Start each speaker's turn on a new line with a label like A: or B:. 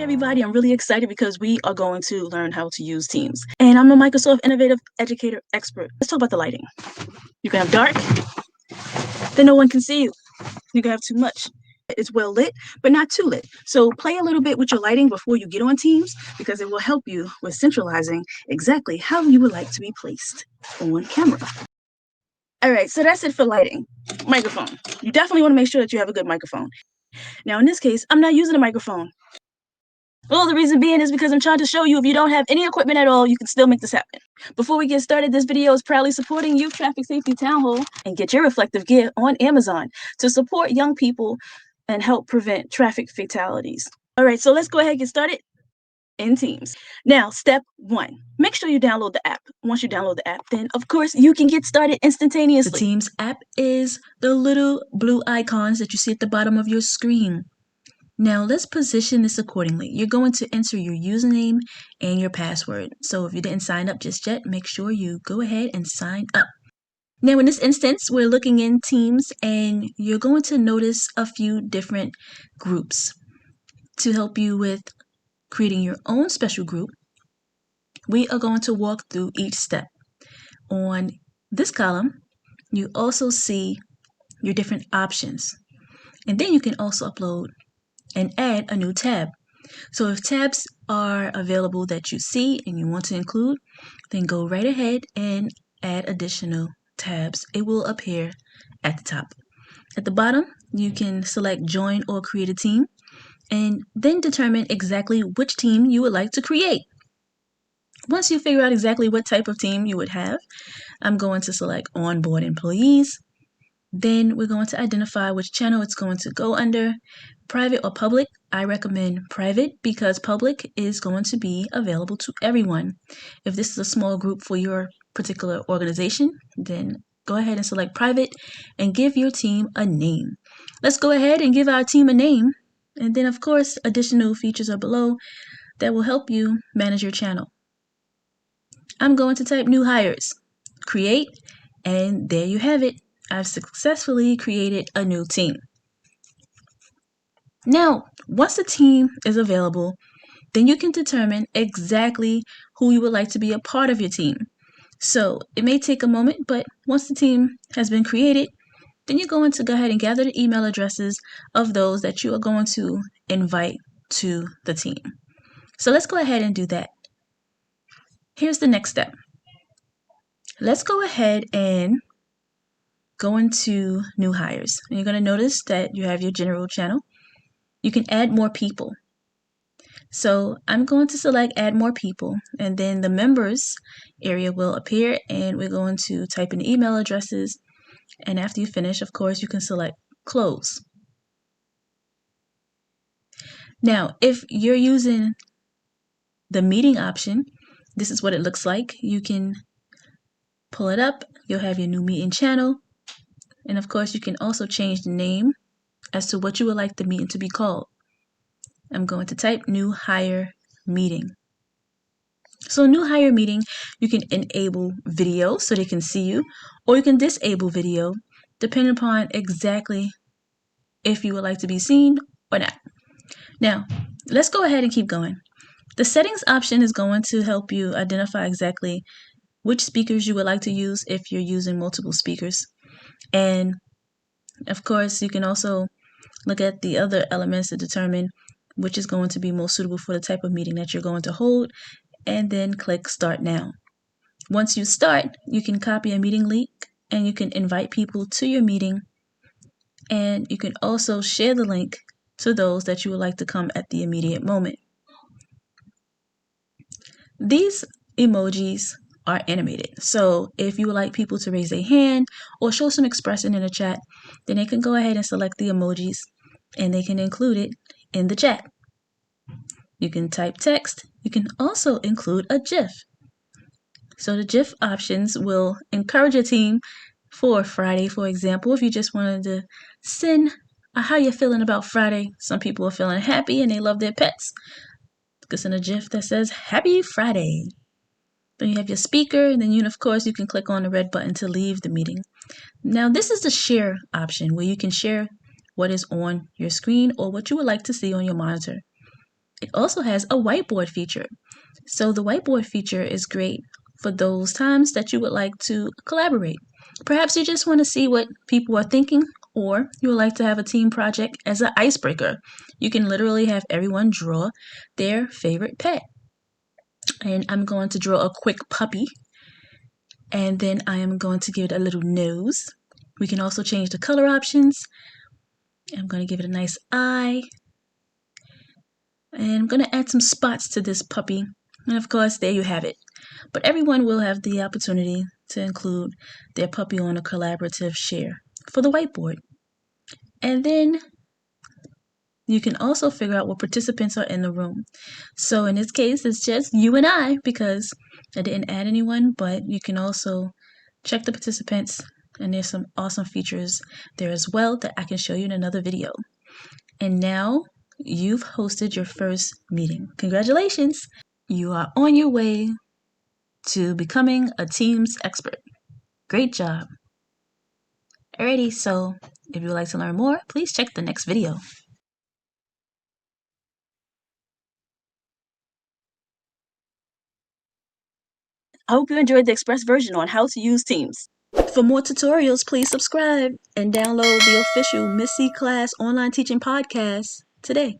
A: everybody, I'm really excited because we are going to learn how to use Teams. And I'm a Microsoft Innovative Educator Expert. Let's talk about the lighting. You can have dark, then no one can see you. You can have too much. It's well lit, but not too lit. So play a little bit with your lighting before you get on Teams because it will help you with centralizing exactly how you would like to be placed on camera. All right, so that's it for lighting. Microphone. You definitely want to make sure that you have a good microphone. Now, in this case, I'm not using a microphone. Well, the reason being is because I'm trying to show you if you don't have any equipment at all, you can still make this happen. Before we get started, this video is proudly supporting Youth Traffic Safety Town Hall and get your reflective gear on Amazon to support young people and help prevent traffic fatalities. All right, so let's go ahead and get started in Teams. Now, step 1, make sure you download the app. Once you download the app, then of course you can get started instantaneously.
B: The Teams app is the little blue icons that you see at the bottom of your screen. Now let's position this accordingly. You're going to enter your username and your password. So if you didn't sign up just yet, make sure you go ahead and sign up. Now in this instance, we're looking in Teams and you're going to notice a few different groups. To help you with creating your own special group, we are going to walk through each step. On this column, you also see your different options. And then you can also upload and add a new tab. So if tabs are available that you see and you want to include, then go right ahead and add additional tabs. It will appear at the top. At the bottom, you can select join or create a team and then determine exactly which team you would like to create. Once you figure out exactly what type of team you would have, I'm going to select onboard employees. Then we're going to identify which channel it's going to go under, private or public. I recommend private because public is going to be available to everyone. If this is a small group for your particular organization, then go ahead and select private and give your team a name. Let's go ahead and give our team a name. And then of course, additional features are below that will help you manage your channel. I'm going to type new hires, create, and there you have it. I've successfully created a new team. Now, once the team is available, then you can determine exactly who you would like to be a part of your team. So it may take a moment, but once the team has been created, then you're going to go ahead and gather the email addresses of those that you are going to invite to the team. So let's go ahead and do that. Here's the next step. Let's go ahead and go into new hires. And you're going to notice that you have your general channel. You can add more people. So I'm going to select add more people, and then the members area will appear and we're going to type in email addresses. And after you finish, of course, you can select close. Now, if you're using the meeting option, this is what it looks like. You can pull it up. You'll have your new meeting channel. And of course, you can also change the name as to what you would like the meeting to be called. I'm going to type new hire meeting. So new hire meeting, you can enable video so they can see you, or you can disable video depending upon exactly if you would like to be seen or not. Now, let's go ahead and keep going. The settings option is going to help you identify exactly which speakers you would like to use if you're using multiple speakers. And of course, you can also look at the other elements to determine which is going to be most suitable for the type of meeting that you're going to hold, and then click Start Now. Once you start, you can copy a meeting link and you can invite people to your meeting, and you can also share the link to those that you would like to come at the immediate moment. These emojis are animated. So if you would like people to raise their hand or show some expression in the chat, then they can go ahead and select the emojis and they can include it in the chat. You can type text. You can also include a GIF. So the GIF options will encourage your team for Friday, for example. If you just wanted to send how you're feeling about Friday, some people are feeling happy and they love their pets. Just send a GIF that says Happy Friday. Then you have your speaker, and then of course you can click on the red button to leave the meeting. Now this is the share option where you can share what is on your screen or what you would like to see on your monitor. It also has a whiteboard feature. So the whiteboard feature is great for those times that you would like to collaborate. Perhaps you just want to see what people are thinking, or you would like to have a team project as an icebreaker. You can literally have everyone draw their favorite pet. And I'm going to draw a quick puppy, and then I am going to give it a little nose. We can also change the color options. I'm going to give it a nice eye. And I'm going to add some spots to this puppy. And of course, there you have it. But everyone will have the opportunity to include their puppy on a collaborative share for the whiteboard. And then you can also figure out what participants are in the room. So in this case, it's just you and I because I didn't add anyone, but you can also check the participants, and there's some awesome features there as well that I can show you in another video. And now you've hosted your first meeting. Congratulations! You are on your way to becoming a Teams expert. Great job. Alrighty, so if you would like to learn more, please check the next video.
A: I hope you enjoyed the express version on how to use Teams.
B: For more tutorials, please subscribe and download the official MsCclass online teaching podcast today.